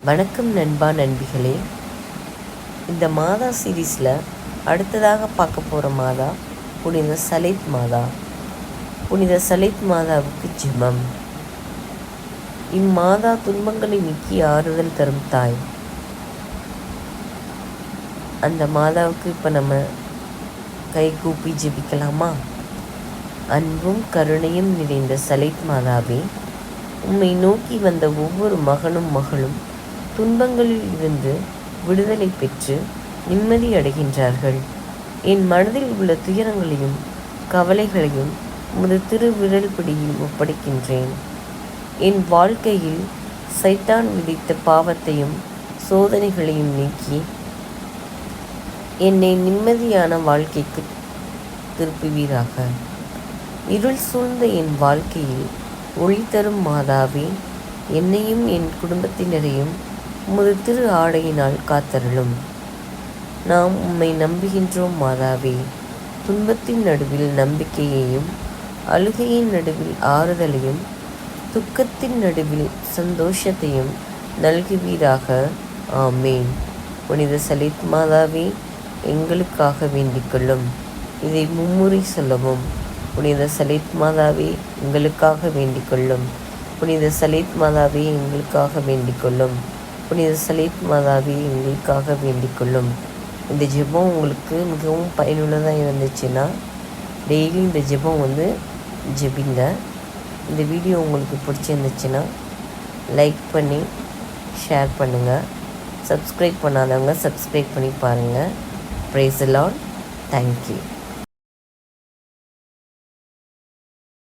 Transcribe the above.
வணக்கம் நண்பா நண்பிகளே. இந்த மாதா சீரீஸில் அடுத்ததாக பார்க்க போகிற மாதா புனித சலேத் மாதா. புனித சலேத் மாதாவுக்கு ஜெபம். இம்மாதா துன்பங்களை நீக்கி ஆறுதல் தரும் தாய். அந்த மாதாவுக்கு இப்போ நம்ம கை கூப்பி ஜெபிக்கலாமா? அன்பும் கருணையும் நிறைந்த சலேத் மாதாவே, உம்மை நோக்கி வந்த ஒவ்வொரு மகனும் மகளும் துன்பங்களில் இருந்து விடுதலை பெற்று நிம்மதி அடைகின்றார்கள். என் மனதில் உள்ள துயரங்களையும் கவலைகளையும் உமது திருவிரல் பிடியில் ஒப்படைக்கின்றேன். என் வாழ்க்கையில் சைத்தான் விதித்த பாவத்தையும் சோதனைகளையும் நீக்கி என்னை நிம்மதியான வாழ்க்கைக்கு திருப்புவீராக. இருள் சூழ்ந்த என் வாழ்க்கையில் ஒளி தரும் மாதாவே, என்னையும் என் குடும்பத்தினரையும் உமது திரு ஆடையினால் காத்தருளும். நாம் உம்மை நம்புகின்றோம் மாதாவே. துன்பத்தின் நடுவில் நம்பிக்கையையும், அழுகையின் நடுவில் ஆறுதலையும், துக்கத்தின் நடுவில் சந்தோஷத்தையும் நல்குவீராக. ஆமேன். புனித சலேத் மாதாவே, எங்களுக்காக வேண்டிக்கொள்ளும். இதை மும்முறை சொல்லவும். புனித சலேத் மாதாவே, எங்களுக்காக வேண்டிக்கொள்ளும். புனித சலேத் மாதாவே, எங்களுக்காக வேண்டிக்கொள்ளும். புனித சலேத் மாதாவே, எங்களுக்காக வேண்டிக்கொள்ளும். இந்த ஜெபம் உங்களுக்கு மிகவும் பயனுள்ளதாக இருந்துச்சுன்னா டெய்லி இந்த ஜெபம் ஜெபிங்க. இந்த வீடியோ உங்களுக்கு பிடிச்சிருந்துச்சுன்னா லைக் பண்ணி ஷேர் பண்ணுங்கள். சப்ஸ்கிரைப் பண்ணாதவங்க சப்ஸ்கிரைப் பண்ணி பாருங்கள். ப்ரைஸ் தி லார்ட். தேங்க்யூ.